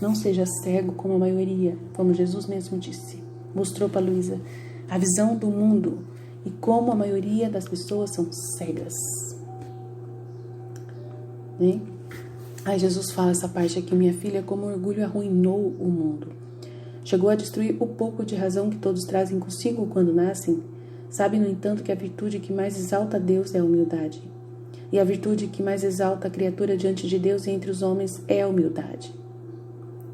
Não seja cego como a maioria, como Jesus mesmo disse. Mostrou para Luísa a visão do mundo e como a maioria das pessoas são cegas. Né? Aí Jesus fala essa parte aqui, minha filha, como o orgulho arruinou o mundo. Chegou a destruir o pouco de razão que todos trazem consigo quando nascem. Sabe, no entanto, que a virtude que mais exalta a Deus é a humildade. E a virtude que mais exalta a criatura diante de Deus e entre os homens é a humildade.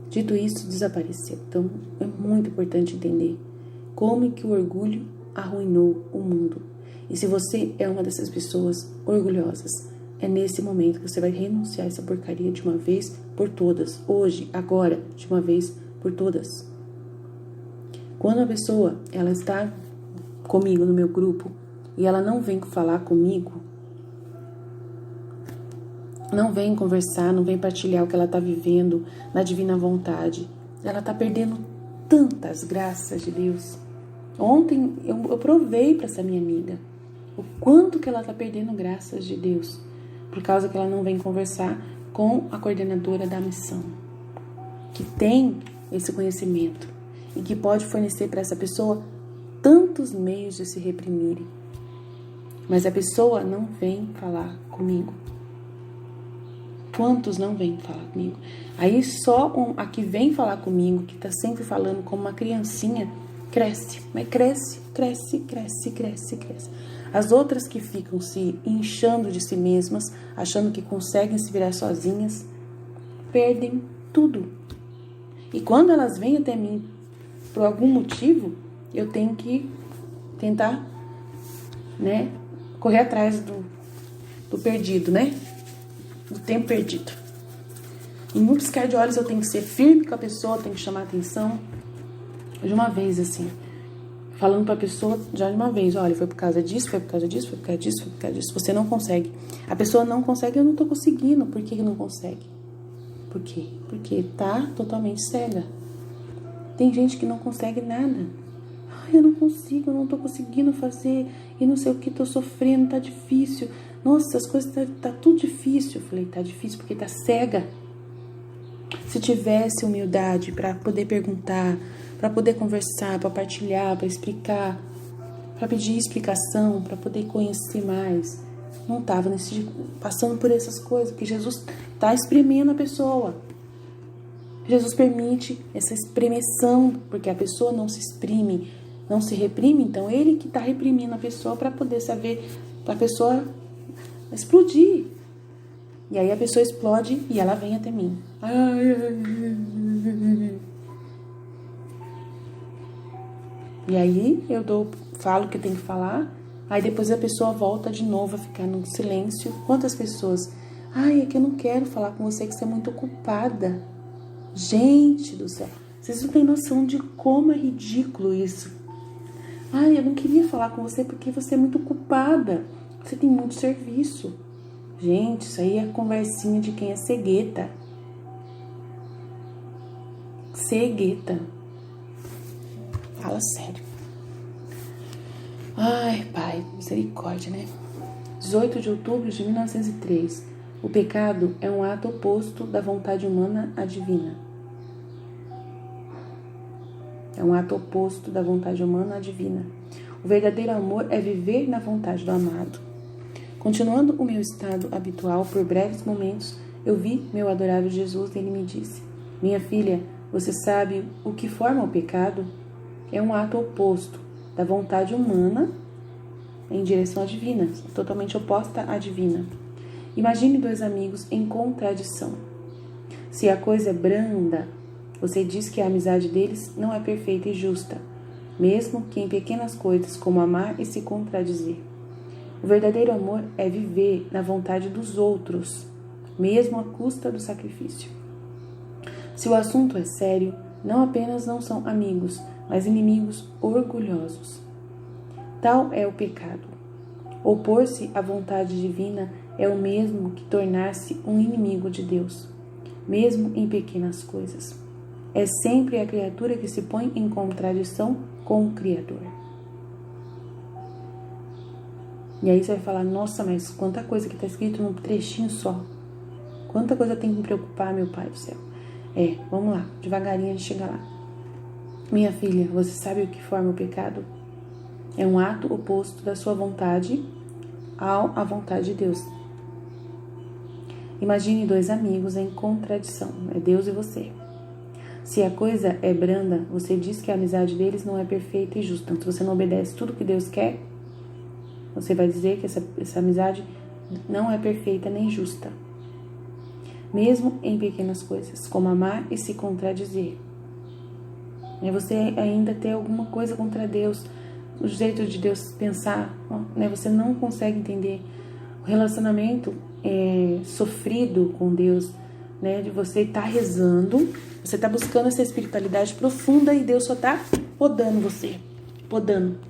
Dito isso, desapareceu. Então, é muito importante entender como que o orgulho arruinou o mundo. E se você é uma dessas pessoas orgulhosas, é nesse momento que você vai renunciar a essa porcaria de uma vez por todas. Hoje, agora, de uma vez por todas. Quando a pessoa, ela está comigo no meu grupo e ela não vem falar comigo, não vem conversar, não vem partilhar o que ela está vivendo na divina vontade, ela está perdendo tantas graças de Deus. Ontem eu provei para essa minha amiga o quanto que ela está perdendo graças de Deus, por causa que ela não vem conversar com a coordenadora da missão, que tem esse conhecimento e que pode fornecer para essa pessoa tantos meios de se reprimirem. Mas a pessoa não vem falar comigo. Quantos não vêm falar comigo? Aí só a que vem falar comigo, que está sempre falando como uma criancinha, cresce. Mas cresce. As outras que ficam se inchando de si mesmas, achando que conseguem se virar sozinhas, perdem tudo. E quando elas vêm até mim, por algum motivo, eu tenho que tentar, né, correr atrás do perdido, né? Do tempo perdido. Em um piscar de olhos eu tenho que ser firme com a pessoa, tenho que chamar atenção. De uma vez, assim, falando pra pessoa já de uma vez, olha, foi por causa disso, foi por causa disso, foi por causa disso, foi por causa disso. Você não consegue. A pessoa não consegue, eu não tô conseguindo. Por que não consegue? Por quê? Porque tá totalmente cega. Tem gente que não consegue nada. Ai, eu não consigo, eu não tô conseguindo fazer, e não sei o que, tô sofrendo, tá difícil. Nossa, as coisas tá tudo difícil. Eu falei, tá difícil porque tá cega. Se tivesse humildade para poder perguntar, para poder conversar, para partilhar, para explicar, para pedir explicação, para poder conhecer mais, não tava passando por essas coisas, porque Jesus tá espremendo a pessoa. Jesus permite essa espremeção, porque a pessoa não se exprime, não se reprime, então ele que tá reprimindo a pessoa para poder saber, para a pessoa explodir. E aí a pessoa explode e ela vem até mim. E aí eu falo o que tem que falar, aí depois a pessoa volta de novo a ficar no silêncio. Quantas pessoas? Ai, é que eu não quero falar com você, que você é muito ocupada. Gente do céu, vocês não têm noção de como é ridículo isso. Ai, eu não queria falar com você porque você é muito ocupada. Você tem muito serviço. Gente, isso aí é conversinha de quem é cegueta. Cegueta. Fala sério. Ai, Pai, misericórdia, né? 18 de outubro de 1903. O pecado é um ato oposto da vontade humana à divina. É um ato oposto da vontade humana à divina. O verdadeiro amor é viver na vontade do amado. Continuando o meu estado habitual por breves momentos, eu vi meu adorável Jesus e ele me disse: minha filha, você sabe o que forma o pecado? É um ato oposto da vontade humana em direção à divina, totalmente oposta à divina. Imagine dois amigos em contradição. Se a coisa é branda, você diz que a amizade deles não é perfeita e justa, mesmo que em pequenas coisas como amar e se contradizer. O verdadeiro amor é viver na vontade dos outros, mesmo à custa do sacrifício. Se o assunto é sério, não apenas não são amigos, mas inimigos orgulhosos. Tal é o pecado. Opor-se à vontade divina é o mesmo que tornar-se um inimigo de Deus, mesmo em pequenas coisas. É sempre a criatura que se põe em contradição com o Criador. E aí você vai falar, nossa, mas quanta coisa que está escrito num trechinho só. Quanta coisa tem que me preocupar, meu Pai do céu. Vamos lá, devagarinho a gente chega lá. Minha filha, você sabe o que forma o pecado? É um ato oposto da sua vontade à vontade de Deus. Imagine dois amigos em contradição, é Deus e você. Se a coisa é branda, você diz que a amizade deles não é perfeita e justa. Então, se você não obedece tudo que Deus quer, você vai dizer que essa amizade não é perfeita nem justa. Mesmo em pequenas coisas, como amar e se contradizer. Você ainda tem alguma coisa contra Deus, o jeito de Deus pensar, você não consegue entender o relacionamento sofrido com Deus, de você estar rezando, você está buscando essa espiritualidade profunda e Deus só está podando você, podando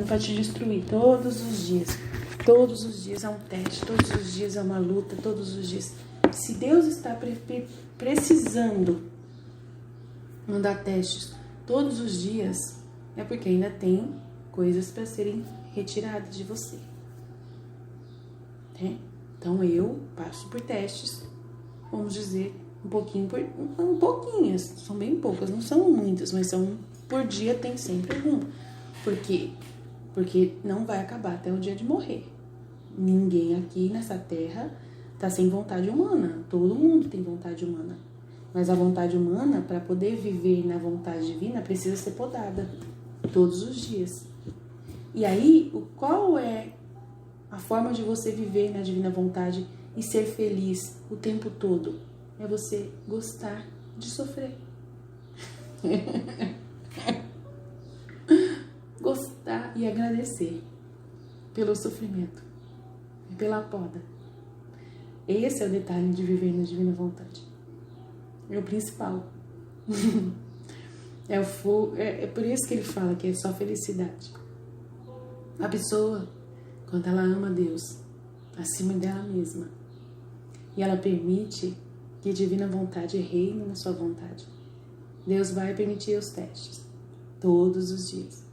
para te destruir todos os dias. Todos os dias é um teste, todos os dias é uma luta, todos os dias. Se Deus está precisando mandar testes todos os dias, é porque ainda tem coisas para serem retiradas de você. Então eu passo por testes, vamos dizer, pouquinhas, são bem poucas, não são muitas, mas são por dia, tem sempre algum. Por quê? Porque não vai acabar até o dia de morrer. Ninguém aqui nessa terra está sem vontade humana. Todo mundo tem vontade humana. Mas a vontade humana, para poder viver na vontade divina, precisa ser podada todos os dias. E aí, qual é a forma de você viver na divina vontade e ser feliz o tempo todo? É você gostar de sofrer. Gostar e agradecer pelo sofrimento e pela poda. Esse é o detalhe de viver na divina vontade. É o principal. É por isso que ele fala que é só felicidade. A pessoa, quando ela ama Deus acima dela mesma e ela permite que a divina vontade reine na sua vontade, Deus vai permitir os testes todos os dias.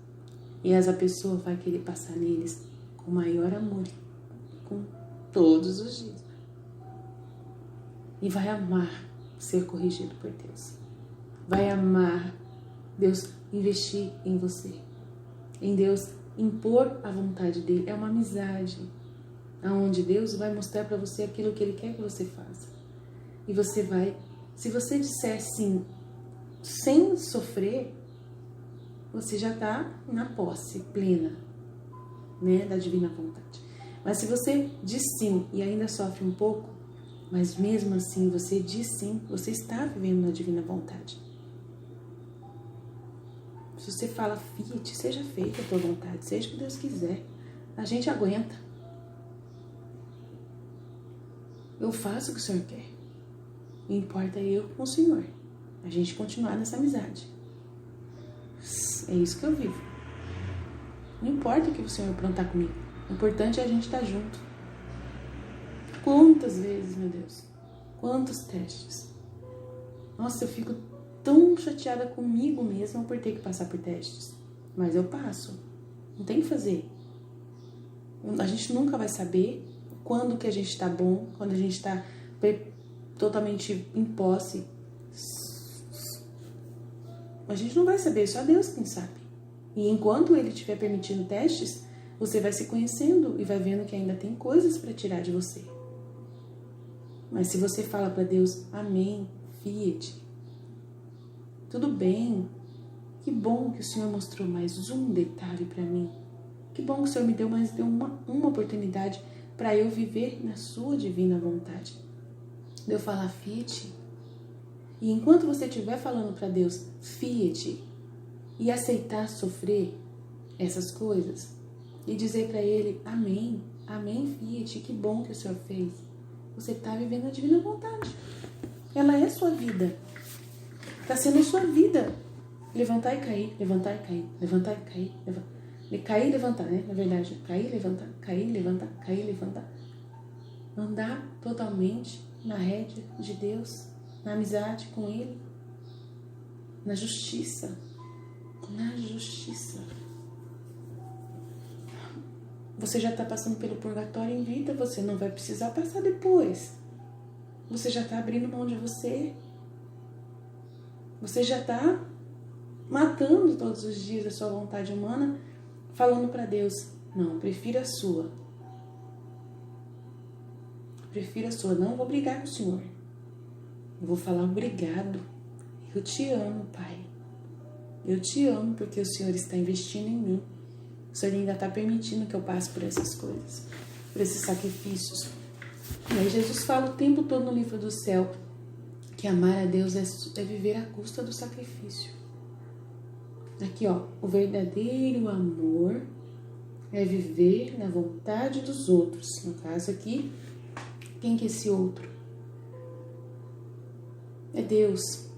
E essa pessoa vai querer passar neles com maior amor, com todos os dias. E vai amar ser corrigido por Deus. Vai amar Deus investir em você. Em Deus impor a vontade dele. É uma amizade, onde Deus vai mostrar para você aquilo que ele quer que você faça. E você vai, se você disser sim, sem sofrer, você já está na posse plena, da divina vontade. Mas se você diz sim e ainda sofre um pouco, mas mesmo assim você diz sim, você está vivendo na divina vontade. Se você fala, Fiat, seja feita a tua vontade, seja o que Deus quiser, a gente aguenta. Eu faço o que o Senhor quer. O importa eu com o Senhor. A gente continuar nessa amizade. É isso que eu vivo. Não importa o que o Senhor aprontar comigo. O importante é a gente estar junto. Quantas vezes, meu Deus? Quantos testes? Nossa, eu fico tão chateada comigo mesma por ter que passar por testes. Mas eu passo. Não tem que fazer. A gente nunca vai saber quando que a gente está bom, quando a gente está totalmente em posse. A gente não vai saber, só Deus quem sabe. E enquanto Ele estiver permitindo testes, você vai se conhecendo e vai vendo que ainda tem coisas para tirar de você. Mas se você fala para Deus, amém, Fiat, tudo bem, que bom que o Senhor mostrou mais um detalhe para mim. Que bom que o Senhor me deu mais uma oportunidade para eu viver na sua divina vontade. De eu falar Fiat. E enquanto você estiver falando para Deus Fiat e aceitar sofrer essas coisas e dizer para Ele amém, amém Fiat, que bom que o Senhor fez. Você está vivendo a divina vontade. Ela é sua vida. Está sendo sua vida. Levantar e cair, levantar e cair, levantar e cair, cair e levantar, Na verdade, cair, levantar, cair, levantar, cair, levantar. Andar totalmente na rédea de Deus, na amizade com Ele, na justiça. Na justiça. Você já está passando pelo purgatório em vida, você não vai precisar passar depois. você já está abrindo mão de você. Você já está matando todos os dias a sua vontade humana, falando para Deus, não, prefiro a sua. Prefiro a sua, não vou brigar com o Senhor. Eu vou falar obrigado. Eu te amo, Pai. Eu te amo porque o Senhor está investindo em mim. O Senhor ainda está permitindo que eu passe por essas coisas, por esses sacrifícios. E aí Jesus fala o tempo todo no livro do céu que amar a Deus é viver à custa do sacrifício. Aqui, ó, o verdadeiro amor é viver na vontade dos outros. No caso aqui, quem que é esse outro? É Deus.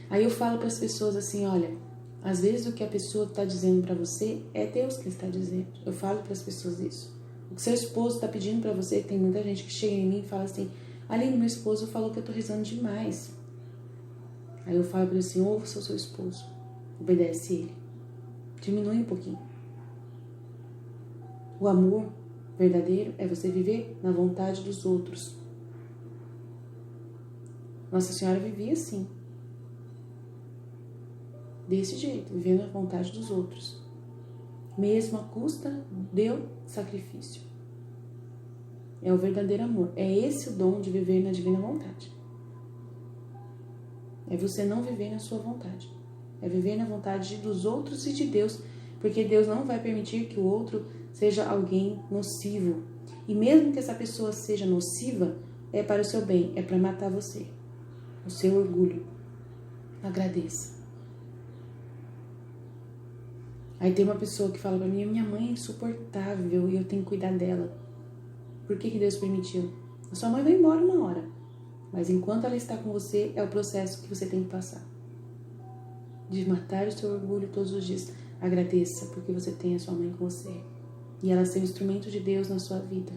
Aí eu falo para as pessoas assim, olha, às vezes o que a pessoa está dizendo para você é Deus que está dizendo. Eu falo para as pessoas isso. O que seu esposo está pedindo para você, tem muita gente que chega em mim e fala assim, Aline, meu esposo falou que eu estou rezando demais. Aí eu falo para ele assim, ouça o seu esposo, obedece ele, diminui um pouquinho. O amor verdadeiro é você viver na vontade dos outros. Nossa Senhora vivia assim. Desse jeito, vivendo a vontade dos outros. Mesmo à custa do sacrifício. É o verdadeiro amor. É esse o dom de viver na divina vontade. É você não viver na sua vontade. É viver na vontade dos outros e de Deus. Porque Deus não vai permitir que o outro seja alguém nocivo. E mesmo que essa pessoa seja nociva, é para o seu bem, é para matar você. O seu orgulho. Agradeça. Aí tem uma pessoa que fala pra mim, minha mãe é insuportável e eu tenho que cuidar dela. Por que Deus permitiu? A sua mãe vai embora uma hora. Mas enquanto ela está com você, é o processo que você tem que passar. De matar o seu orgulho todos os dias. Agradeça, porque você tem a sua mãe com você. E ela é um instrumento de Deus na sua vida.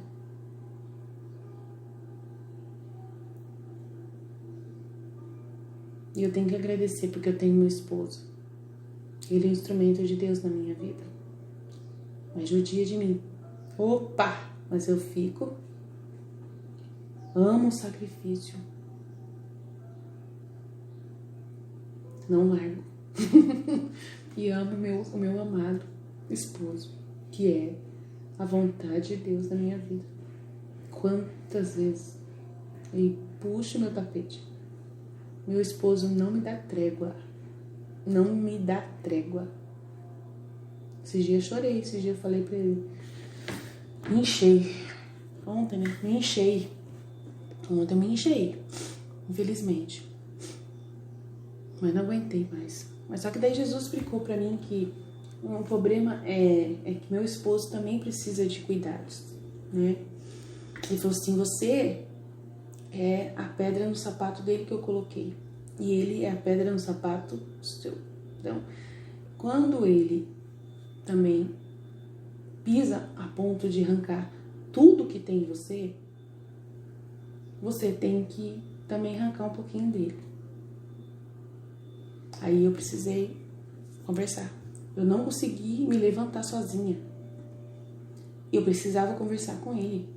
E eu tenho que agradecer porque eu tenho meu esposo. Ele é um instrumento de Deus na minha vida. Mas judia de mim. Opa! Mas eu fico. Amo o sacrifício. Não largo. E amo o meu amado esposo, que é a vontade de Deus na minha vida. Quantas vezes ele puxa o meu tapete. Meu esposo não me dá trégua. Não me dá trégua. Esses dias eu chorei, esses dias eu falei pra ele. Me enchei. Ontem, né? Me enchei. Ontem eu me enchei. Infelizmente. Mas não aguentei mais. Mas só que daí Jesus explicou pra mim que o problema é que meu esposo também precisa de cuidados, né? Ele falou assim, você é a pedra no sapato dele que eu coloquei. E ele é a pedra no sapato seu. Então, quando ele também pisa a ponto de arrancar tudo que tem em você, você tem que também arrancar um pouquinho dele. Aí eu precisei conversar. Eu não consegui me levantar sozinha. Eu precisava conversar com ele.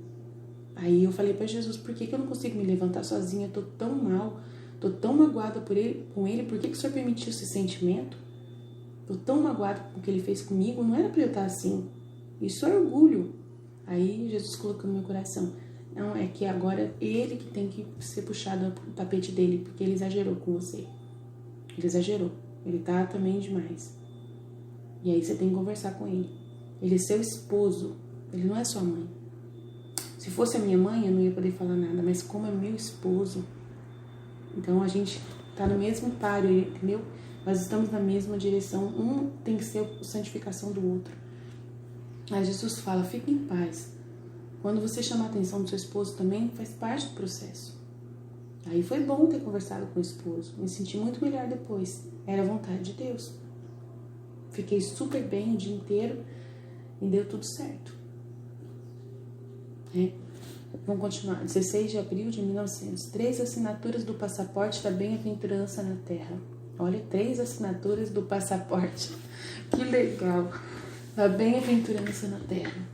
Aí eu falei para Jesus, por que eu não consigo me levantar sozinha? Eu tô tão mal, tô tão magoada com ele, por que o Senhor permitiu esse sentimento? Tô tão magoada com o que ele fez comigo, não era para eu estar assim. Isso é orgulho. Aí Jesus colocou no meu coração, não, é que agora ele que tem que ser puxado o tapete dele, porque ele exagerou com você. Ele exagerou. Ele tá também demais. E aí você tem que conversar com ele. Ele é seu esposo, ele não é sua mãe. Se fosse a minha mãe, eu não ia poder falar nada, mas como é meu esposo, então a gente tá no mesmo páreo, entendeu? Nós estamos na mesma direção, um tem que ser a santificação do outro. Aí Jesus fala, fique em paz. Quando você chama a atenção do seu esposo também, faz parte do processo. Aí foi bom ter conversado com o esposo, me senti muito melhor depois, era a vontade de Deus. Fiquei super bem o dia inteiro e deu tudo certo. Vamos continuar. 16 de abril de 1900. 3 assinaturas do passaporte da bem-aventurança na Terra. Olha, 3 assinaturas do passaporte. Que legal. Da bem-aventurança na Terra.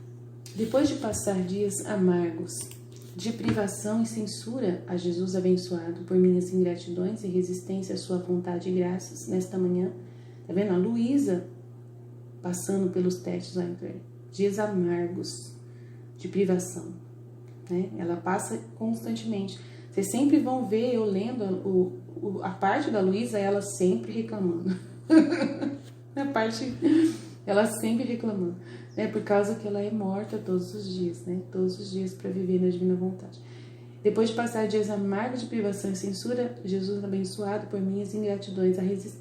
Depois de passar dias amargos de privação e censura a Jesus abençoado por minhas ingratidões e resistência à sua vontade e graças nesta manhã. Tá vendo? A Luísa passando pelos testes lá, dias amargos de privação, né? Ela passa constantemente. Vocês sempre vão ver eu lendo a parte da Luísa, ela sempre reclamando. A parte, ela sempre reclamando, né? Por causa que ela é morta todos os dias, né? Todos os dias para viver na divina vontade. Depois de passar dias amargos de privação e censura, Jesus abençoado por minhas ingratidões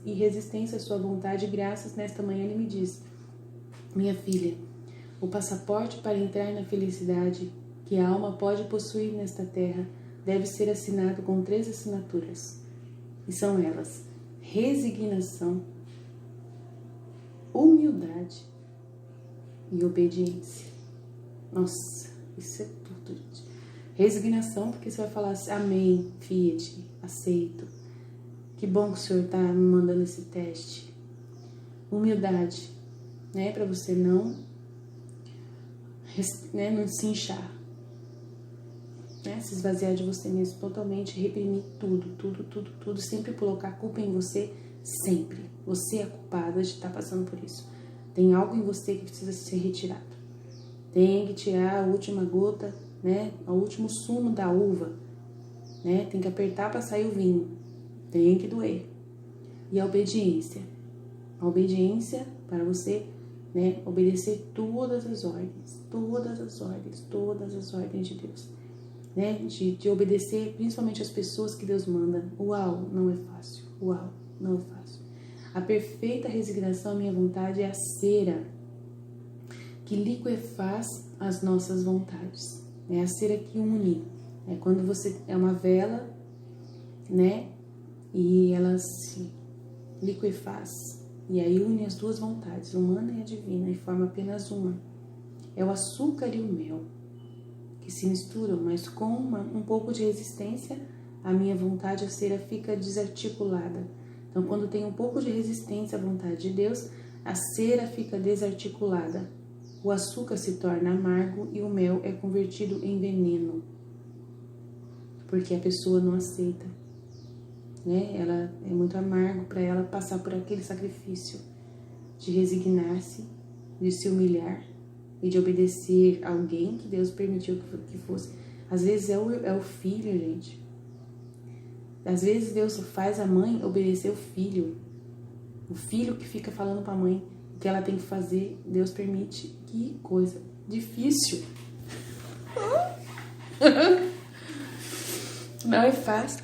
e resistência à sua vontade e graças, nesta manhã ele me diz: minha filha, o passaporte para entrar na felicidade que a alma pode possuir nesta terra deve ser assinado com 3 assinaturas. E são elas: resignação, humildade e obediência. Nossa, isso é tudo, gente. Resignação, porque você vai falar assim: amém, fiat, aceito. Que bom que o Senhor está me mandando esse teste. Humildade, né? Para você não se inchar, né? Se esvaziar de você mesmo totalmente, reprimir tudo, sempre colocar a culpa em você, sempre. Você é culpada de estar passando por isso. Tem algo em você que precisa ser retirado. Tem que tirar a última gota, né? O último sumo da uva, né? Tem que apertar para sair o vinho. Tem que doer. E a obediência. A obediência para você, né? Obedecer todas as ordens de Deus, né? De obedecer principalmente as pessoas que Deus manda. Uau, não é fácil. Uau, não é fácil. A perfeita resignação à minha vontade é a cera que liquefaz as nossas vontades. É a cera que une. É quando você é uma vela, né? E ela se liquefaz. E aí une as duas vontades, humana e a divina, e forma apenas uma. É o açúcar e o mel que se misturam, mas com um pouco de resistência, a minha vontade, a cera fica desarticulada. Então, quando tem um pouco de resistência à vontade de Deus, a cera fica desarticulada. O açúcar se torna amargo e o mel é convertido em veneno, porque a pessoa não aceita, né? Ela é muito amargo para ela passar por aquele sacrifício de resignar-se, de se humilhar e de obedecer a alguém que Deus permitiu que fosse. Às vezes é o filho, gente. Às vezes Deus faz a mãe obedecer o filho. O filho que fica falando para a mãe o que ela tem que fazer, Deus permite. Que coisa difícil. Não é fácil.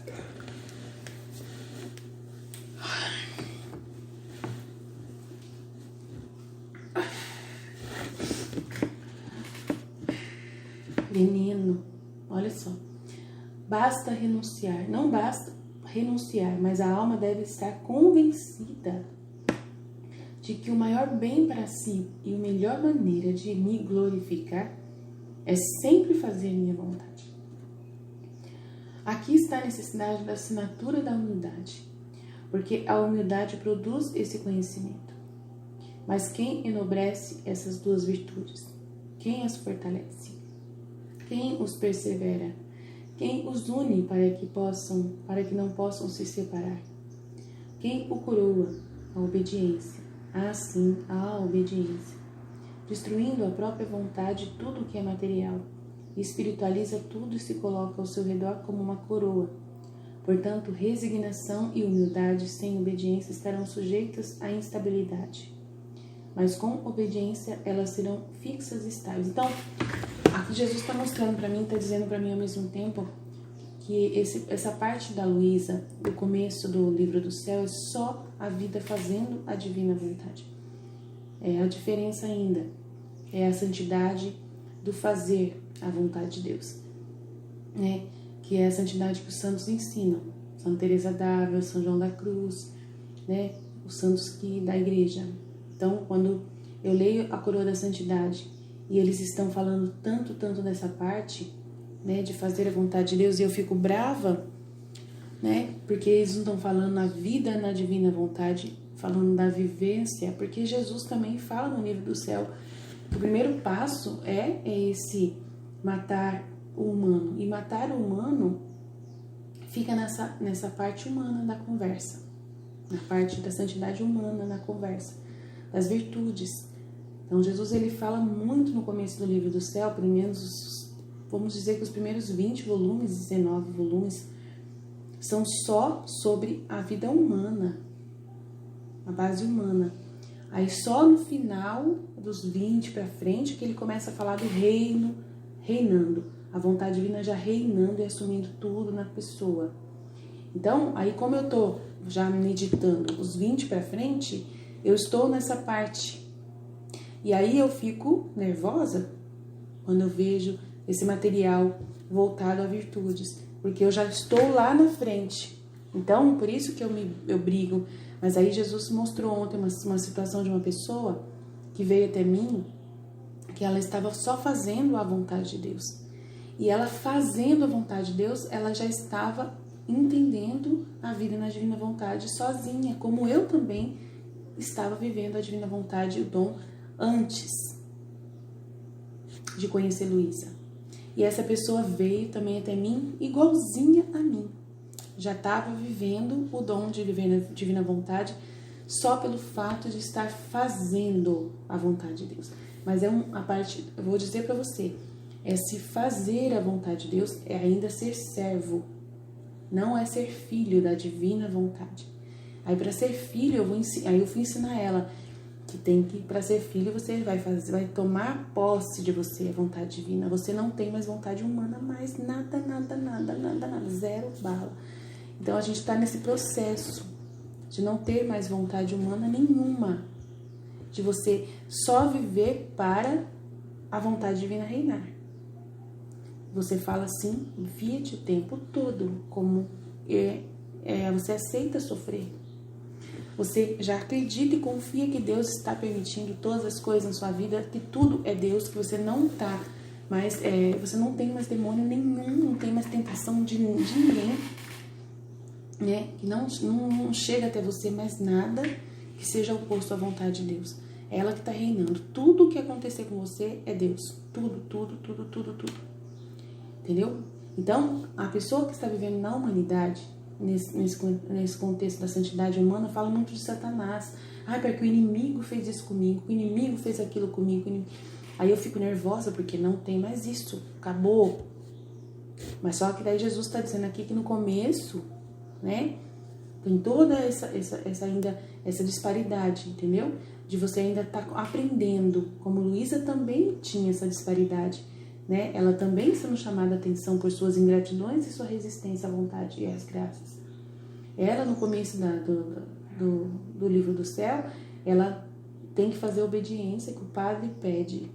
Veneno, olha só. Basta renunciar, não basta renunciar, mas a alma deve estar convencida de que o maior bem para si e a melhor maneira de me glorificar é sempre fazer minha vontade. Aqui está a necessidade da assinatura da humildade, porque a humildade produz esse conhecimento. Mas quem enobrece essas duas virtudes? Quem as fortalece? Quem os persevera? Quem os une para que não possam se separar? Quem o coroa? A obediência. Assim, a obediência. Destruindo a própria vontade tudo o que é material, espiritualiza tudo e se coloca ao seu redor como uma coroa. Portanto, resignação e humildade sem obediência estarão sujeitas à instabilidade. Mas com obediência elas serão fixas e estáveis. Então, aqui Jesus está mostrando para mim, está dizendo para mim ao mesmo tempo que essa parte da Luísa, do começo do livro do céu, é só a vida fazendo a divina vontade. É a diferença ainda, é a santidade do fazer a vontade de Deus, né? Que é a santidade que os santos ensinam. Santa Teresa d'Ávila, São João da Cruz, né? Os santos da igreja. Então, quando eu leio a Coroa da Santidade e eles estão falando tanto dessa parte, né, de fazer a vontade de Deus, e eu fico brava, né, porque eles não estão falando a vida na divina vontade, falando da vivência, porque Jesus também fala no livro do céu que o primeiro passo é esse matar o humano. E matar o humano fica nessa parte humana da conversa, na parte da santidade humana na conversa, das virtudes. Então Jesus ele fala muito no começo do livro do céu, pelo menos, vamos dizer que os primeiros 20 volumes, 19 volumes, são só sobre a vida humana, a base humana. Aí só no final dos 20 para frente que ele começa a falar do reino reinando, a vontade divina já reinando e assumindo tudo na pessoa. Então, aí como eu tô já meditando os 20 para frente, eu estou nessa parte. E aí eu fico nervosa quando eu vejo esse material voltado a virtudes, porque eu já estou lá na frente. Então, por isso que eu brigo. Mas aí Jesus mostrou ontem uma situação de uma pessoa que veio até mim, que ela estava só fazendo a vontade de Deus. E ela fazendo a vontade de Deus, ela já estava entendendo a vida na divina vontade sozinha, como eu também estava vivendo a divina vontade e o dom antes de conhecer Luísa. E essa pessoa veio também até mim igualzinha a mim. Já estava vivendo o dom de viver na divina vontade só pelo fato de estar fazendo a vontade de Deus. Mas a parte, eu vou dizer para você, se fazer a vontade de Deus é ainda ser servo, não é ser filho da divina vontade. Aí para ser filho, eu fui ensinar ela que tem que, para ser filho, você vai tomar posse de você, a vontade divina. Você não tem mais vontade humana, mais nada, zero bala. Então a gente está nesse processo de não ter mais vontade humana nenhuma, de você só viver para a vontade divina reinar. Você fala assim, fiat o tempo todo, como você aceita sofrer. Você já acredita e confia que Deus está permitindo todas as coisas na sua vida, que tudo é Deus, que você não tá mais, você não tem mais demônio nenhum, não tem mais tentação de ninguém, né? Que não chega até você mais nada que seja oposto à vontade de Deus. É ela que está reinando. Tudo que acontecer com você é Deus. Tudo. Entendeu? Então, a pessoa que está vivendo na humanidade, nesse contexto da santidade humana, fala muito de Satanás. Porque o inimigo fez isso comigo, o inimigo fez aquilo comigo. Aí eu fico nervosa porque não tem mais isso, acabou. Mas só que daí Jesus está dizendo aqui que no começo, né, tem toda essa disparidade, entendeu? De você ainda estar aprendendo, como Luísa também tinha essa disparidade, né? Ela também sendo chamada a atenção por suas ingratidões e sua resistência à vontade e às graças. Ela, no começo do livro do céu, ela tem que fazer a obediência que o padre pede.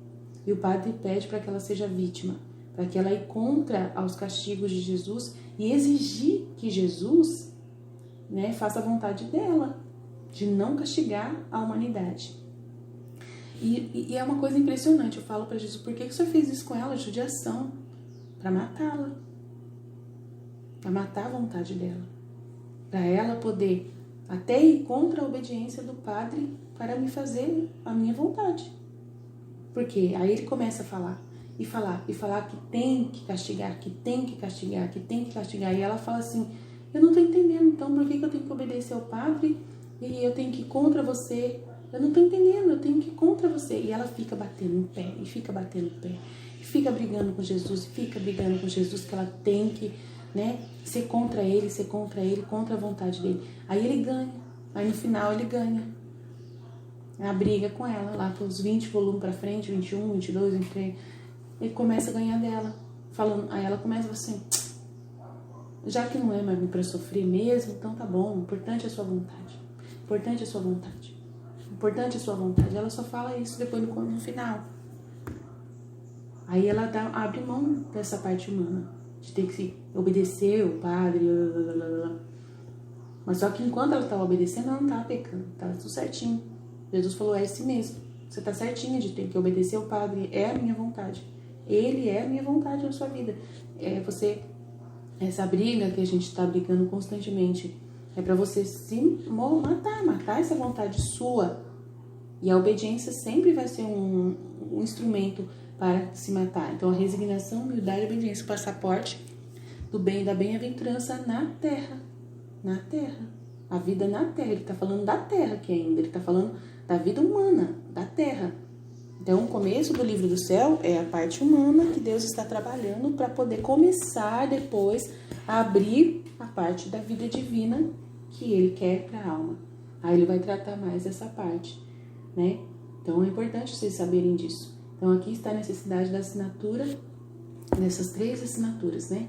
E o padre pede para que ela seja vítima, para que ela ir contra aos castigos de Jesus e exigir que Jesus, né, faça a vontade dela, de não castigar a humanidade. E é uma coisa impressionante. Eu falo para Jesus, por que o Senhor fez isso com ela? Judiação, para matá-la, para matar a vontade dela, para ela poder até ir contra a obediência do Padre para me fazer a minha vontade. Porque aí ele começa a falar que tem que castigar, e ela fala assim, eu não estou entendendo, então por que eu tenho que obedecer ao Padre e eu tenho que ir contra você? Eu não estou entendendo, eu tenho que ir contra você. E ela fica batendo no pé, e fica brigando com Jesus, que ela tem que, né, ser contra ele, contra a vontade dele. Aí ele ganha, aí no final ele ganha a briga com ela, lá com os 20 volumes pra frente, 21, 22, 23, ele começa a ganhar dela, falando, aí ela começa assim, já que não é mais pra sofrer mesmo, então tá bom, o importante é a sua vontade, ela só fala isso depois no final. Aí ela abre mão dessa parte humana, de ter que obedecer o padre, mas só que enquanto ela estava obedecendo, ela não estava pecando, estava tudo certinho. Jesus falou, é esse mesmo, você está certinha de ter que obedecer o padre, é a minha vontade, ele é a minha vontade na sua vida. Essa briga que a gente está brigando constantemente, é para você se matar essa vontade sua. E a obediência sempre vai ser um instrumento para se matar. Então, a resignação, humildade e obediência, o passaporte do bem e da bem-aventurança na terra. Na terra. A vida na terra. Ele está falando da terra aqui ainda. Ele está falando da vida humana, da terra. Então, o começo do livro do céu é a parte humana que Deus está trabalhando para poder começar depois a abrir a parte da vida divina que Ele quer para a alma. Aí Ele vai tratar mais dessa parte, né? Então, é importante vocês saberem disso. Então, aqui está a necessidade da assinatura, dessas 3 assinaturas, né?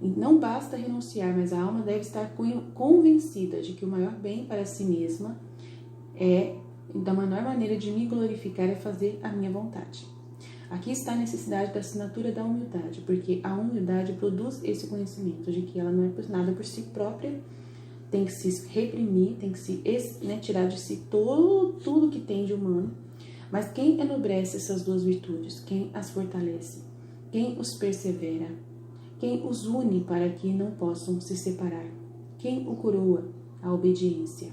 E não basta renunciar, mas a alma deve estar convencida de que o maior bem para si mesma da menor maneira de me glorificar é fazer a minha vontade. Aqui está a necessidade da assinatura da humildade, porque a humildade produz esse conhecimento de que ela não é nada por si própria, tem que se reprimir, tem que se tirar de si tudo que tem de humano. Mas quem enobrece essas 2 virtudes? Quem as fortalece? Quem os persevera? Quem os une para que não possam se separar? Quem o coroa? A obediência.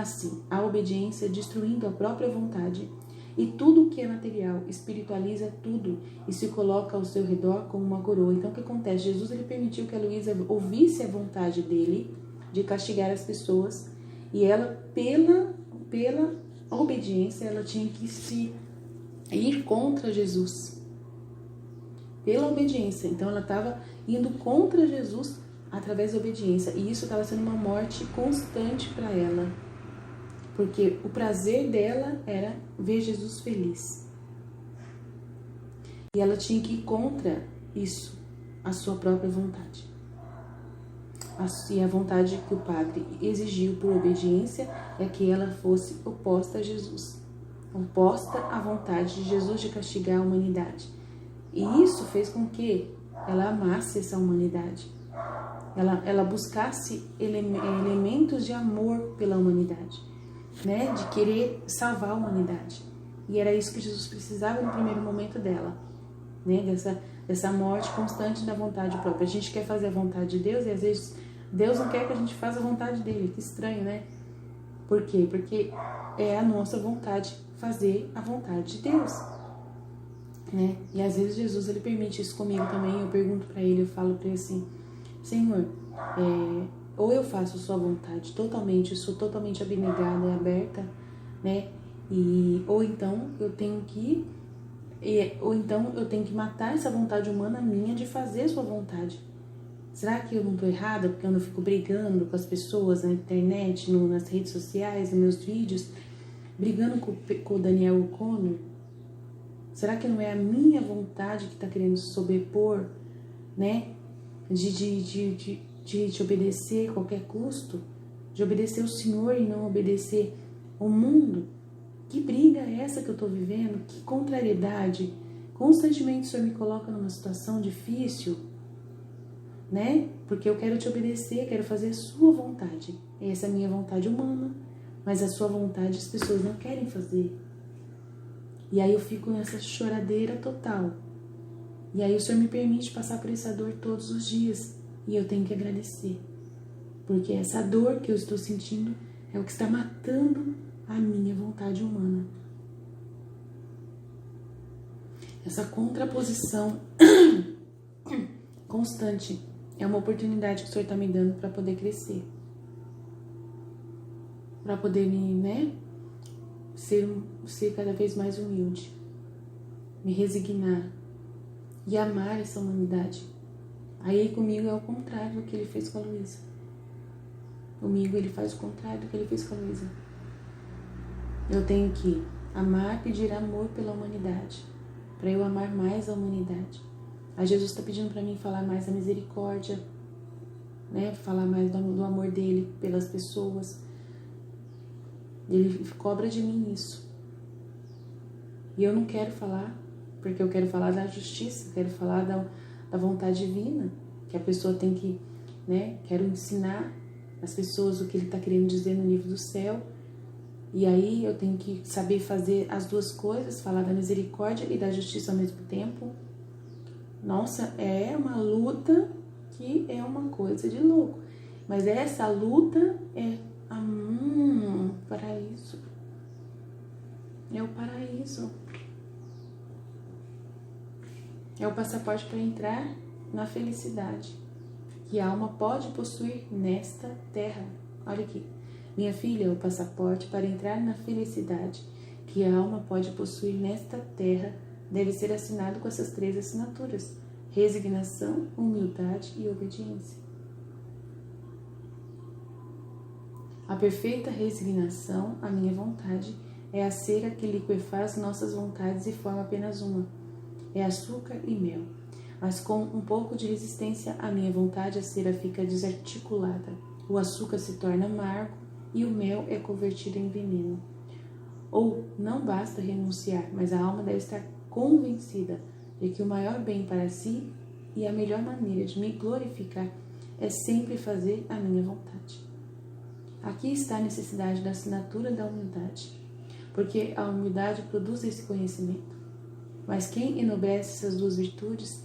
Sim, a obediência destruindo a própria vontade e tudo o que é material, espiritualiza tudo e se coloca ao seu redor como uma coroa. Então, o que acontece? Jesus ele permitiu que a Luísa ouvisse a vontade dele de castigar as pessoas e ela, pela obediência, ela tinha que se ir contra Jesus. Pela obediência. Então, ela estava indo contra Jesus através da obediência. E isso estava sendo uma morte constante para ela. Porque o prazer dela era ver Jesus feliz. E ela tinha que ir contra isso, a sua própria vontade. E a vontade que o padre exigiu por obediência é que ela fosse oposta a Jesus. Oposta à vontade de Jesus de castigar a humanidade. E isso fez com que ela amasse essa humanidade. Ela buscasse elementos de amor pela humanidade, né? De querer salvar a humanidade. E era isso que Jesus precisava no primeiro momento dela, né? Dessa morte constante da vontade própria. A gente quer fazer a vontade de Deus e às vezes Deus não quer que a gente faça a vontade dele. Que estranho, né? Por quê? Porque é a nossa vontade fazer a vontade de Deus, né? E às vezes Jesus ele permite isso comigo também. Eu pergunto para ele, eu falo para ele assim: Senhor, ou eu faço a sua vontade totalmente, eu sou totalmente abnegada e aberta, né? Ou então eu tenho que matar essa vontade humana minha de fazer a sua vontade. Será que eu não estou errada porque eu não fico brigando com as pessoas na internet, nas redes sociais, nos meus vídeos, brigando com o Daniel O'Connor? Será que não é a minha vontade que está querendo sobrepor, né? De obedecer a qualquer custo, de obedecer o Senhor e não obedecer o mundo? Que briga é essa que eu estou vivendo? Que contrariedade! Constantemente o Senhor me coloca numa situação difícil, né? Porque eu quero te obedecer, quero fazer a sua vontade. Essa é a minha vontade humana, mas a sua vontade as pessoas não querem fazer. E aí eu fico nessa choradeira total. E aí o Senhor me permite passar por essa dor todos os dias. E eu tenho que agradecer. Porque essa dor que eu estou sentindo é o que está matando a minha vontade humana. Essa contraposição constante é uma oportunidade que o Senhor está me dando para poder crescer. Para poder me, ser cada vez mais humilde. Me resignar. E amar essa humanidade. Aí comigo é o contrário do que ele fez com a Luísa. Comigo ele faz o contrário do que ele fez com a Luísa. Eu tenho que amar, pedir amor pela humanidade. Para eu amar mais a humanidade. Aí Jesus está pedindo para mim falar mais da misericórdia, né? Falar mais do amor dele pelas pessoas. Ele cobra de mim isso. E eu não quero falar, porque eu quero falar da justiça, quero falar da vontade divina, que a pessoa tem que, né? Quero ensinar as pessoas o que ele está querendo dizer no livro do céu. E aí eu tenho que saber fazer as duas coisas, falar da misericórdia e da justiça ao mesmo tempo. Nossa, é uma luta que é uma coisa de louco. Mas essa luta é paraíso. É o paraíso. É o passaporte para entrar na felicidade que a alma pode possuir nesta terra. Olha aqui. Minha filha, é o passaporte para entrar na felicidade que a alma pode possuir nesta terra deve ser assinado com essas 3 assinaturas: resignação, humildade e obediência. A perfeita resignação à minha vontade é a cera que liquefaz nossas vontades e forma apenas uma. É açúcar e mel. Mas com um pouco de resistência à minha vontade, a cera fica desarticulada. O açúcar se torna amargo e o mel é convertido em veneno. Ou não basta renunciar, mas a alma deve estar convencida de que o maior bem para si e a melhor maneira de me glorificar é sempre fazer a minha vontade. Aqui está a necessidade da assinatura da humildade, porque a humildade produz esse conhecimento. Mas quem enobrece essas 2 virtudes,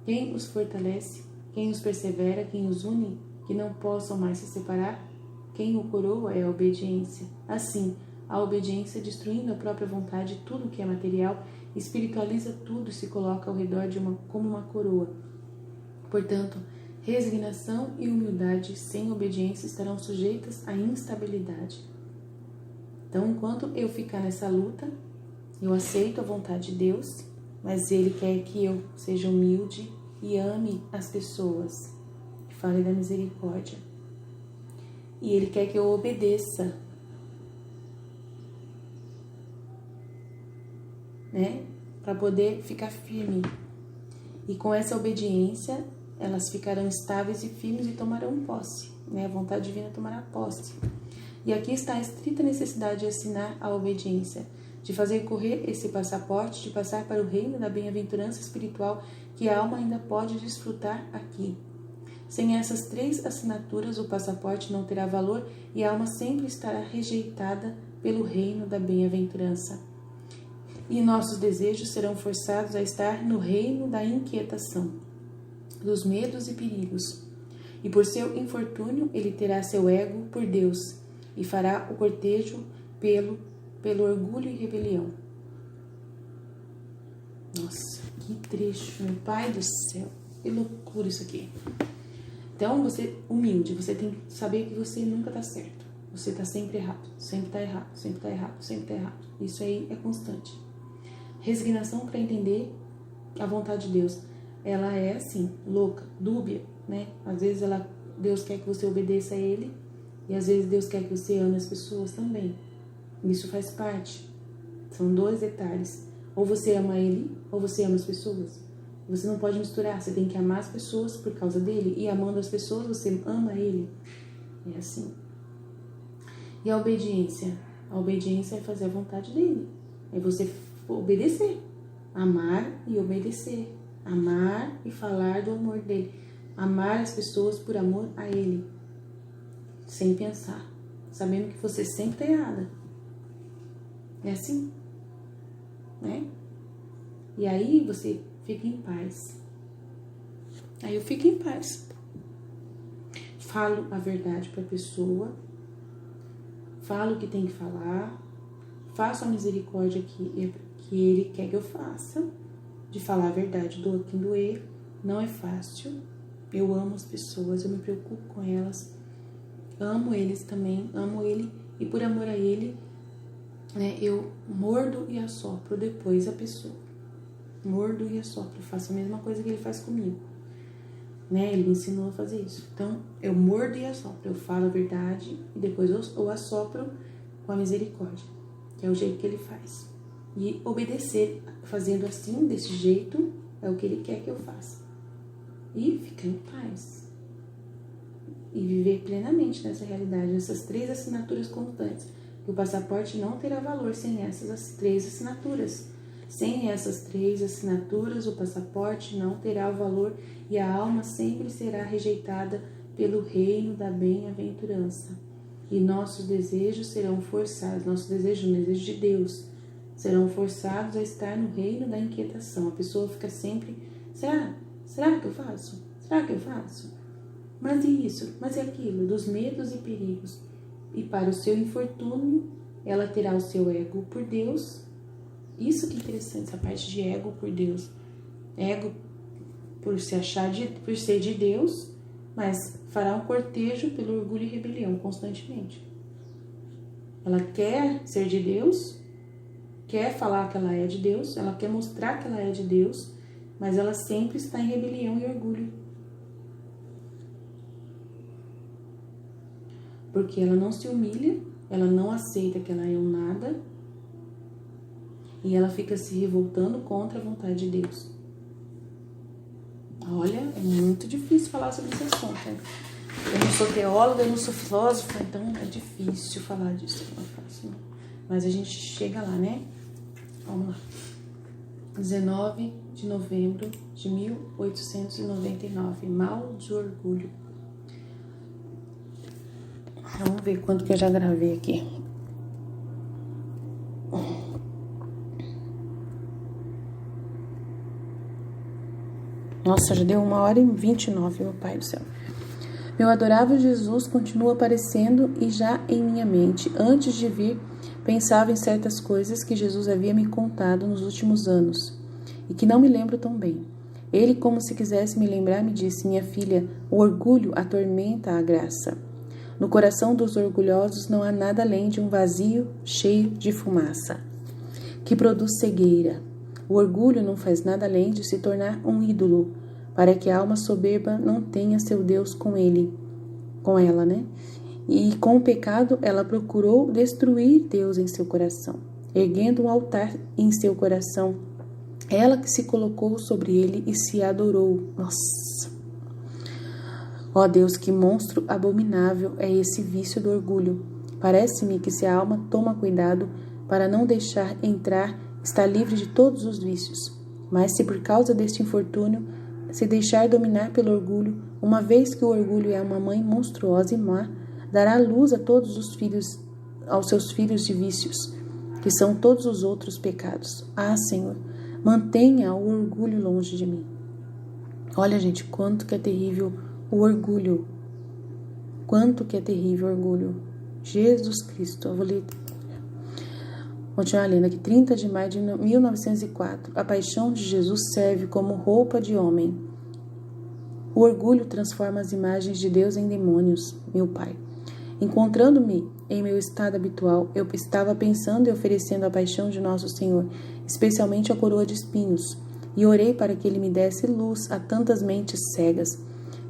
quem os fortalece, quem os persevera, quem os une, que não possam mais se separar, quem o coroa é a obediência. Assim, a obediência, destruindo a própria vontade, tudo que é material, espiritualiza tudo e se coloca ao redor como uma coroa. Portanto, resignação e humildade sem obediência estarão sujeitas à instabilidade. Então, enquanto eu ficar nessa luta, eu aceito a vontade de Deus, mas Ele quer que eu seja humilde e ame as pessoas, que fale da misericórdia. E Ele quer que eu obedeça, para poder ficar firme. E com essa obediência, elas ficarão estáveis e firmes e tomarão posse. A vontade divina tomará posse. E aqui está a estrita necessidade de assinar a obediência, de fazer correr esse passaporte, de passar para o reino da bem-aventurança espiritual que a alma ainda pode desfrutar aqui. Sem essas 3 assinaturas, o passaporte não terá valor e a alma sempre estará rejeitada pelo reino da bem-aventurança. E nossos desejos serão forçados a estar no reino da inquietação, dos medos e perigos. E por seu infortúnio, ele terá seu ego por Deus e fará o cortejo pelo orgulho e rebelião. Nossa, que trecho, meu pai do céu, que loucura isso aqui. Então, você humilde, você tem que saber que você nunca está certo. Você está sempre errado, sempre está errado, sempre está errado, sempre está errado. Isso aí é constante. Resignação para entender a vontade de Deus. Ela é assim, louca, dúbia, Às vezes Deus quer que você obedeça a Ele e às vezes Deus quer que você ame as pessoas também. Isso faz parte. São 2 detalhes. Ou você ama Ele ou você ama as pessoas. Você não pode misturar. Você tem que amar as pessoas por causa dele e amando as pessoas você ama Ele. É assim. E a obediência? A obediência é fazer a vontade dele. É você obedecer. Amar e obedecer. Amar e falar do amor dele. Amar as pessoas por amor a ele. Sem pensar. Sabendo que você sempre está errada. É assim. E aí você fica em paz. Aí eu fico em paz. Falo a verdade para a pessoa. Falo o que tem que falar. Faço a misericórdia que ele quer que eu faça. De falar a verdade, doa quem doer. Não é fácil. Eu amo as pessoas, eu me preocupo com elas. Amo eles também, amo ele. E por amor a ele, eu mordo e assopro depois a pessoa. Mordo e assopro. Faço a mesma coisa que ele faz comigo. Ele me ensinou a fazer isso. Então, eu mordo e assopro. Eu falo a verdade e depois eu assopro com a misericórdia. Que é o jeito que ele faz. E obedecer, fazendo assim, desse jeito, é o que ele quer que eu faça. E ficar em paz. E viver plenamente nessa realidade, nessas 3 assinaturas constantes. O passaporte não terá valor sem essas 3 assinaturas. Sem essas 3 assinaturas, o passaporte não terá o valor e a alma sempre será rejeitada pelo reino da bem-aventurança. E nossos desejos serão forçados, nossos desejos, o desejo de Deus, serão forçados a estar no reino da inquietação. A pessoa fica sempre, será que eu faço? Será que eu faço? Mas e isso? Mas é aquilo, dos medos e perigos. E para o seu infortúnio, ela terá o seu ego por Deus. Isso que é interessante, essa parte de ego por Deus. ego por se achar por ser de Deus, mas fará um cortejo pelo orgulho e rebelião constantemente. Ela quer ser de Deus, quer falar que ela é de Deus, ela quer mostrar que ela é de Deus, mas ela sempre está em rebelião e orgulho. Porque ela não se humilha, ela não aceita que ela é um nada, e ela fica se revoltando contra a vontade de Deus. Olha, é muito difícil falar sobre esse assunto, né? Eu não sou teóloga, eu não sou filósofa, então é difícil falar disso. Não é fácil, não. Mas a gente chega lá, né? Vamos lá. 19 de novembro de 1899. Mal de orgulho. Vamos ver quanto que eu já gravei aqui. Nossa, já deu 1h29, meu pai do céu. Meu adorável Jesus continua aparecendo e já em minha mente. Antes de vir, pensava em certas coisas que Jesus havia me contado nos últimos anos e que não me lembro tão bem. Ele, como se quisesse me lembrar, me disse: minha filha, o orgulho atormenta a graça. No coração dos orgulhosos não há nada além de um vazio cheio de fumaça, que produz cegueira. O orgulho não faz nada além de se tornar um ídolo, para que a alma soberba não tenha seu Deus com ela, né? E com o pecado ela procurou destruir Deus em seu coração, erguendo um altar em seu coração. Ela que se colocou sobre ele e se adorou. Nossa! Ó Deus, que monstro abominável é esse vício do orgulho. Parece-me que se a alma toma cuidado para não deixar entrar, está livre de todos os vícios. Mas se por causa deste infortúnio se deixar dominar pelo orgulho, uma vez que o orgulho é uma mãe monstruosa e má, dará luz a todos os filhos, aos seus filhos de vícios, que são todos os outros pecados. Ah, Senhor, mantenha o orgulho longe de mim. Olha, gente, quanto que é terrível o orgulho. Quanto que é terrível o orgulho. Jesus Cristo. Eu vou ler. Continuar lendo aqui. 30 de maio de 1904. A paixão de Jesus serve como roupa de homem. O orgulho transforma as imagens de Deus em demônios, meu Pai. Encontrando-me em meu estado habitual, eu estava pensando e oferecendo a paixão de nosso Senhor, especialmente a coroa de espinhos, e orei para que Ele me desse luz a tantas mentes cegas,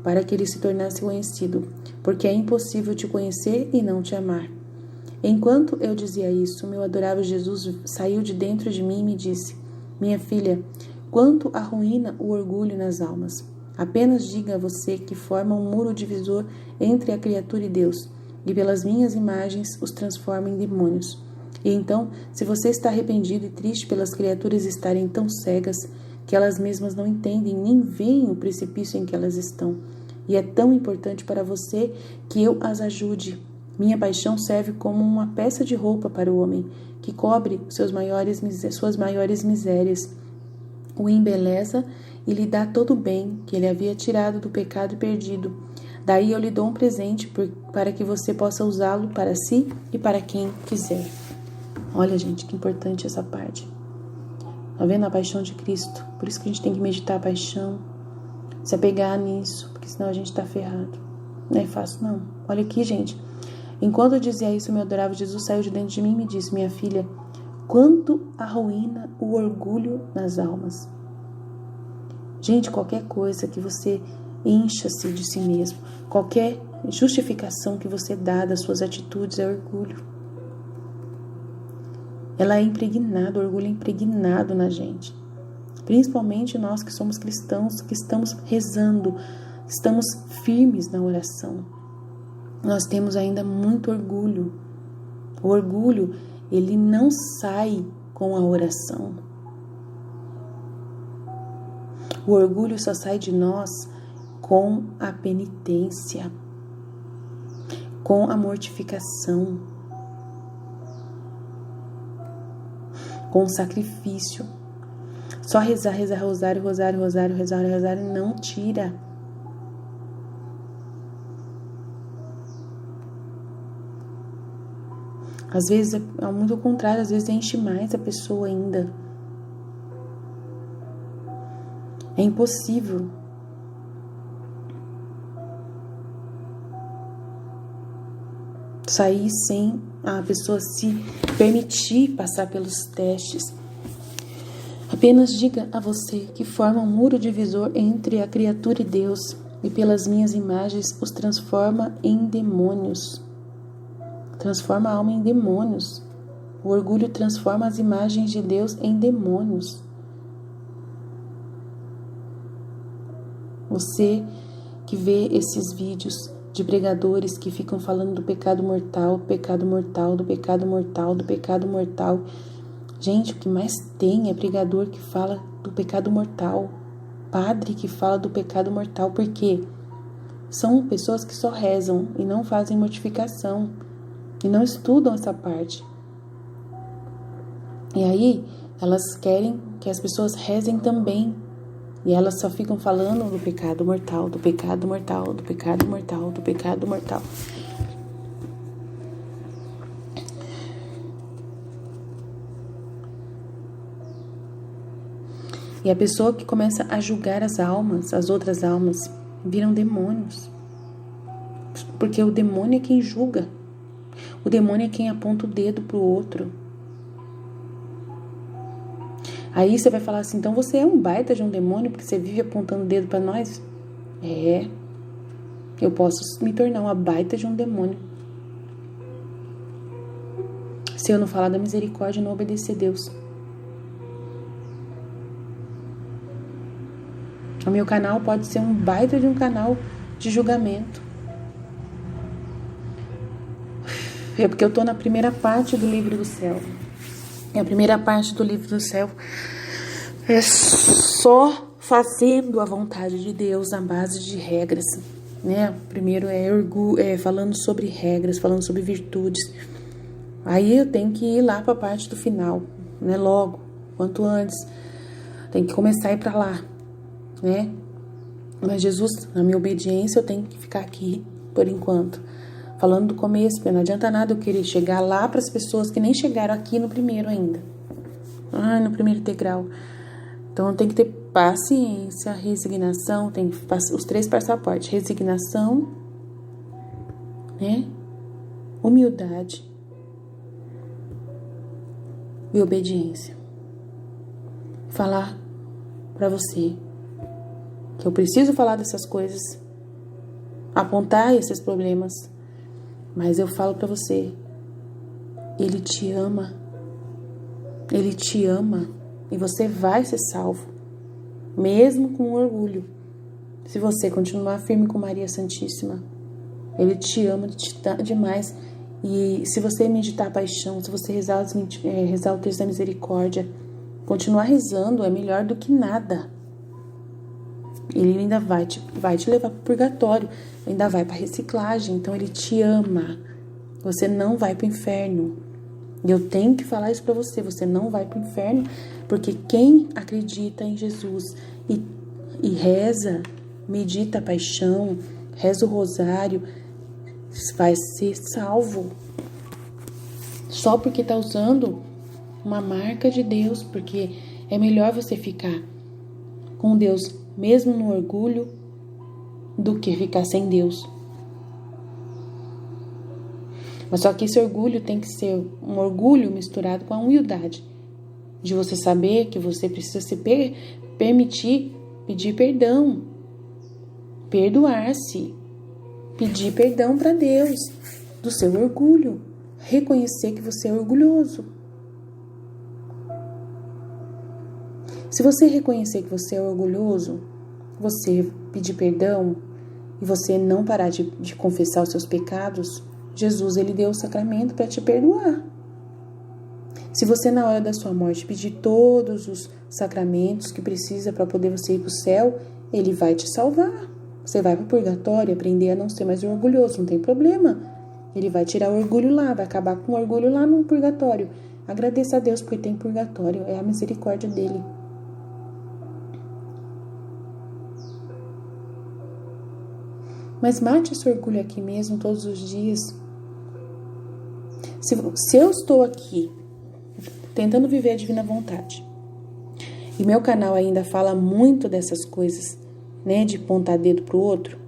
para que Ele se tornasse conhecido, porque é impossível te conhecer e não te amar. Enquanto eu dizia isso, meu adorável Jesus saiu de dentro de mim e me disse: minha filha, quanto arruína o orgulho nas almas. Apenas diga a você que forma um muro divisor entre a criatura e Deus, e pelas minhas imagens os transforma em demônios. E então, se você está arrependido e triste pelas criaturas estarem tão cegas que elas mesmas não entendem nem veem o precipício em que elas estão, e é tão importante para você que eu as ajude. Minha paixão serve como uma peça de roupa para o homem, que cobre suas maiores misérias, o embeleza e lhe dá todo o bem que ele havia tirado do pecado e perdido. Daí eu lhe dou um presente para que você possa usá-lo para si e para quem quiser. Olha, gente, que importante essa parte. Tá vendo a paixão de Cristo? Por isso que a gente tem que meditar a paixão, se apegar nisso, porque senão a gente tá ferrado. Não é fácil, não. Olha aqui, gente. Enquanto eu dizia isso, meu adorável Jesus saiu de dentro de mim e me disse: minha filha, quanto arruína o orgulho nas almas. Gente, qualquer coisa que você encha-se de si mesmo, qualquer justificação que você dá das suas atitudes é orgulho. Ela é impregnada, o orgulho é impregnado na gente. Principalmente nós que somos cristãos, que estamos rezando, estamos firmes na oração. Nós temos ainda muito orgulho. O orgulho, ele não sai com a oração. O orgulho só sai de nós com a penitência, com a mortificação, com o sacrifício. Só rezar, rosário não tira. Às vezes é muito ao contrário, às vezes enche mais a pessoa ainda. É impossível. Sair sem a pessoa se permitir passar pelos testes. Apenas diga a você que forma um muro divisor entre a criatura e Deus, e pelas minhas imagens os transforma em demônios. Transforma a alma em demônios. O orgulho transforma as imagens de Deus em demônios. Você que vê esses vídeos de pregadores que ficam falando do pecado mortal, do pecado mortal, do pecado mortal, do pecado mortal. Gente, o que mais tem é pregador que fala do pecado mortal, padre que fala do pecado mortal, porque são pessoas que só rezam e não fazem mortificação e não estudam essa parte. E aí, elas querem que as pessoas rezem também. E elas só ficam falando do pecado mortal, do pecado mortal, do pecado mortal, do pecado mortal. E a pessoa que começa a julgar as almas, as outras almas, viram demônios. Porque o demônio é quem julga. O demônio é quem aponta o dedo pro outro. Aí você vai falar assim, então você é um baita de um demônio porque você vive apontando o dedo para nós? É, eu posso me tornar uma baita de um demônio. Se eu não falar da misericórdia e não obedecer a Deus. O meu canal pode ser um baita de um canal de julgamento. É porque eu tô na primeira parte do livro do céu. E a primeira parte do livro do céu é só fazendo a vontade de Deus à base de regras, né? Primeiro falando sobre regras, falando sobre virtudes. Aí eu tenho que ir lá para a parte do final, né? Logo, quanto antes. Tem que começar a ir para lá, né? Mas Jesus, na minha obediência, eu tenho que ficar aqui por enquanto. Falando do começo, porque não adianta nada eu querer chegar lá para as pessoas que nem chegaram aqui no primeiro ainda. No primeiro degrau. Então tem que ter paciência, resignação, tem que os 3 passaportes. Resignação, né? Humildade e obediência. Falar para você que eu preciso falar dessas coisas, apontar esses problemas. Mas eu falo pra você, Ele te ama. Ele te ama. E você vai ser salvo. Mesmo com orgulho. Se você continuar firme com Maria Santíssima. Ele te ama demais. E se você meditar a paixão, se você rezar o texto da misericórdia, continuar rezando é melhor do que nada. Ele ainda vai te levar para o purgatório, ainda vai para reciclagem. Então ele te ama. Você não vai para o inferno. E eu tenho que falar isso para você. Você não vai para o inferno, porque quem acredita em Jesus e reza, medita a paixão, reza o rosário, vai ser salvo. Só porque está usando uma marca de Deus, porque é melhor você ficar com Deus mesmo no orgulho, do que ficar sem Deus. Mas só que esse orgulho tem que ser um orgulho misturado com a humildade. De você saber que você precisa se permitir pedir perdão. Perdoar-se. Pedir perdão para Deus do seu orgulho. Reconhecer que você é orgulhoso. Se você reconhecer que você é orgulhoso, você pedir perdão e você não parar de confessar os seus pecados, Jesus, ele deu o sacramento para te perdoar. Se você na hora da sua morte pedir todos os sacramentos que precisa para poder você ir para o céu, ele vai te salvar. Você vai para o purgatório aprender a não ser mais orgulhoso, não tem problema. Ele vai tirar o orgulho lá, vai acabar com o orgulho lá no purgatório. Agradeça a Deus porque tem purgatório, é a misericórdia dele. Mas mate esse orgulho aqui mesmo todos os dias. Se eu estou aqui tentando viver a divina vontade e meu canal ainda fala muito dessas coisas, né, de pontar dedo pro outro,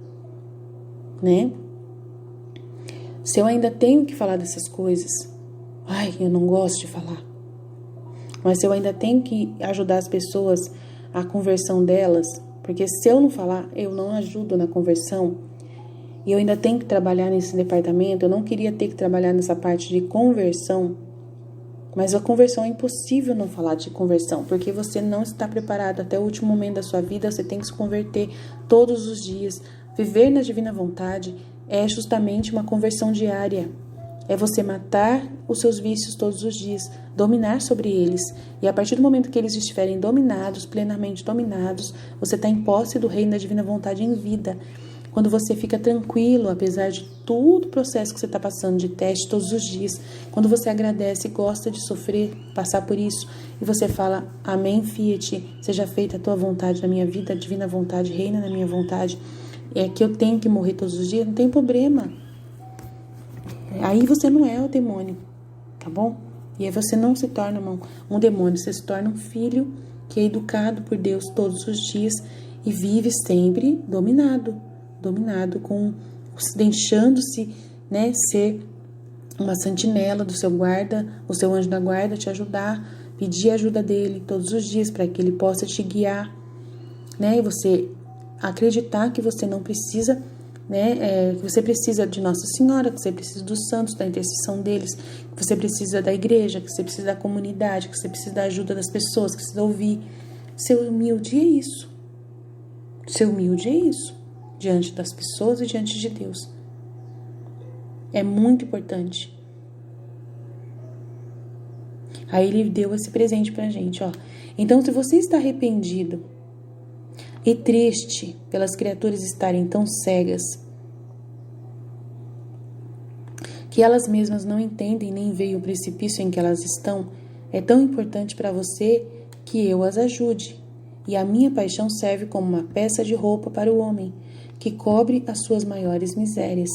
né? Se eu ainda tenho que falar dessas coisas, eu não gosto de falar. Mas se eu ainda tenho que ajudar as pessoas a conversão delas, porque se eu não falar, eu não ajudo na conversão, e eu ainda tenho que trabalhar nesse departamento, eu não queria ter que trabalhar nessa parte de conversão, mas a conversão é impossível não falar de conversão, porque você não está preparado até o último momento da sua vida, você tem que se converter todos os dias. Viver na divina vontade é justamente uma conversão diária. É você matar os seus vícios todos os dias, dominar sobre eles. E a partir do momento que eles estiverem dominados, plenamente dominados, você está em posse do reino da divina vontade em vida. Quando você fica tranquilo, apesar de todo o processo que você está passando de teste todos os dias, quando você agradece e gosta de sofrer, passar por isso, e você fala, amém, fiat, seja feita a tua vontade na minha vida, a divina vontade, reina na minha vontade, é que eu tenho que morrer todos os dias, não tem problema. Aí você não é o demônio, tá bom? E aí você não se torna um demônio, você se torna um filho que é educado por Deus todos os dias e vive sempre dominado, deixando-se, né, ser uma sentinela do seu guarda, o seu anjo da guarda te ajudar, pedir a ajuda dele todos os dias para que ele possa te guiar, né, e você acreditar que você não precisa, né, que você precisa de Nossa Senhora, que você precisa dos santos, da intercessão deles, que você precisa da igreja, que você precisa da comunidade, que você precisa da ajuda das pessoas, que você precisa ouvir. Ser humilde é isso. Ser humilde é isso. Diante das pessoas e diante de Deus. É muito importante. Aí ele deu esse presente pra gente, ó. Então, se você está arrependido e triste pelas criaturas estarem tão cegas que elas mesmas não entendem nem veem o precipício em que elas estão, é tão importante para você que eu as ajude. E a minha paixão serve como uma peça de roupa para o homem, que cobre as suas maiores misérias.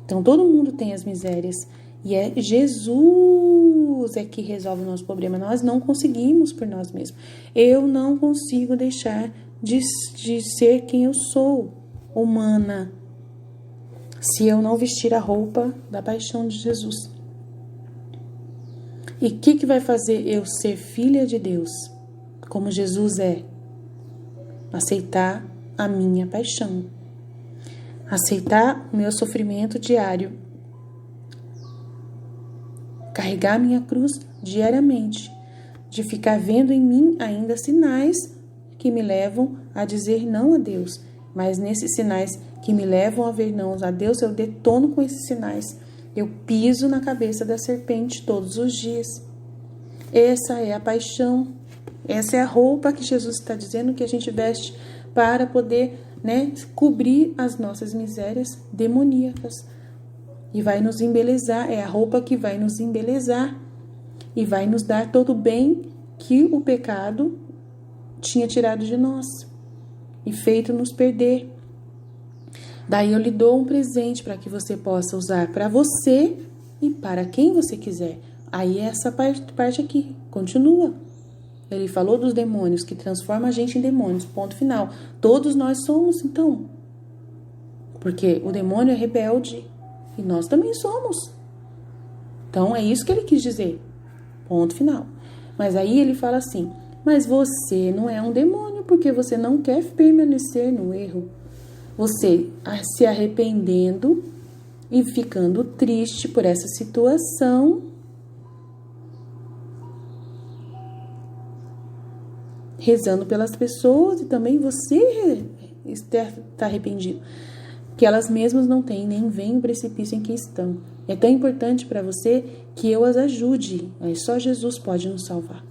Então, todo mundo tem as misérias. E é Jesus que resolve o nosso problema. Nós não conseguimos por nós mesmos. Eu não consigo deixar de ser quem eu sou, humana, se eu não vestir a roupa da paixão de Jesus. E o que vai fazer eu ser filha de Deus, como Jesus é? Aceitar a minha paixão. Aceitar o meu sofrimento diário. Carregar minha cruz diariamente. De ficar vendo em mim ainda sinais que me levam a dizer não a Deus. Mas nesses sinais que me levam a ver não a Deus, eu detono com esses sinais. Eu piso na cabeça da serpente todos os dias. Essa é a paixão. Essa é a roupa que Jesus está dizendo que a gente veste para poder, né, cobrir as nossas misérias demoníacas. E vai nos embelezar, é a roupa que vai nos embelezar e vai nos dar todo o bem que o pecado tinha tirado de nós e feito nos perder. Daí eu lhe dou um presente para que você possa usar para você e para quem você quiser. Aí essa parte aqui continua. Ele falou dos demônios, que transforma a gente em demônios, ponto final. Todos nós somos, então. Porque o demônio é rebelde e nós também somos. Então é isso que ele quis dizer, ponto final. Mas aí ele fala assim, mas você não é um demônio, porque você não quer permanecer no erro. Você se arrependendo e ficando triste por essa situação, rezando pelas pessoas, e também você está arrependido, que elas mesmas não têm, nem veem o precipício em que estão. É tão importante para você que eu as ajude. Aí só Jesus pode nos salvar.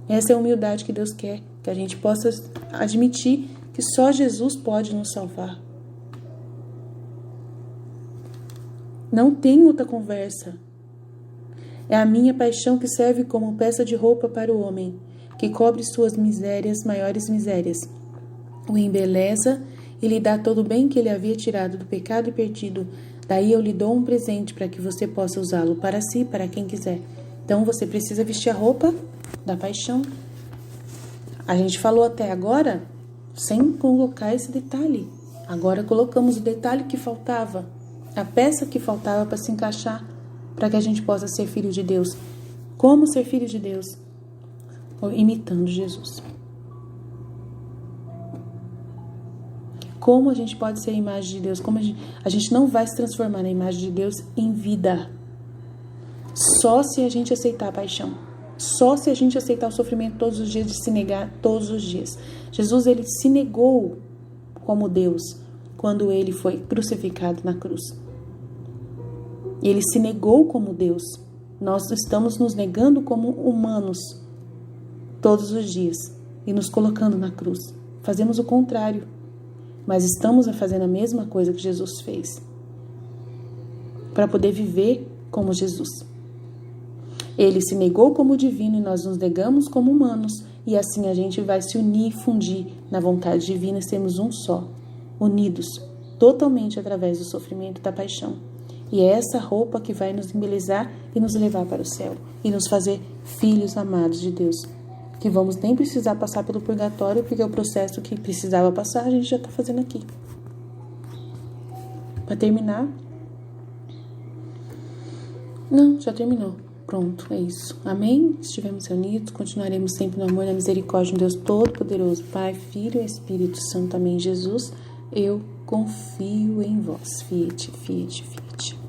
Essa é a humildade que Deus quer, que a gente possa admitir que só Jesus pode nos salvar. Não tem outra conversa. É a minha paixão que serve como peça de roupa para o homem, que cobre suas misérias, maiores misérias, o embeleza e lhe dá todo o bem que ele havia tirado do pecado e perdido. Daí eu lhe dou um presente para que você possa usá-lo para si, para quem quiser. Então você precisa vestir a roupa da paixão. A gente falou até agora sem colocar esse detalhe. Agora colocamos o detalhe que faltava, a peça que faltava para se encaixar, para que a gente possa ser filho de Deus. Como ser filho de Deus? Imitando Jesus. Como a gente pode ser a imagem de Deus? Como a gente não vai se transformar na imagem de Deus em vida. Só se a gente aceitar a paixão. Só se a gente aceitar o sofrimento todos os dias, de se negar todos os dias. Jesus, ele se negou como Deus quando ele foi crucificado na cruz. Ele se negou como Deus. Nós estamos nos negando como humanos todos os dias e nos colocando na cruz. Fazemos o contrário, mas estamos fazendo a mesma coisa que Jesus fez para poder viver como Jesus. Ele se negou como divino e nós nos negamos como humanos, e assim a gente vai se unir e fundir na vontade divina e sermos um só, unidos totalmente através do sofrimento e da paixão. E é essa roupa que vai nos embelezar e nos levar para o céu e nos fazer filhos amados de Deus, que vamos nem precisar passar pelo purgatório, porque o processo que precisava passar a gente já está fazendo aqui. Para terminar, não, já terminou. Pronto, é isso. Amém? Estivemos reunidos, continuaremos sempre no amor e na misericórdia de Deus Todo-Poderoso, Pai, Filho e Espírito Santo. Amém. Jesus, eu confio em vós. Fiat, fiat, fiat.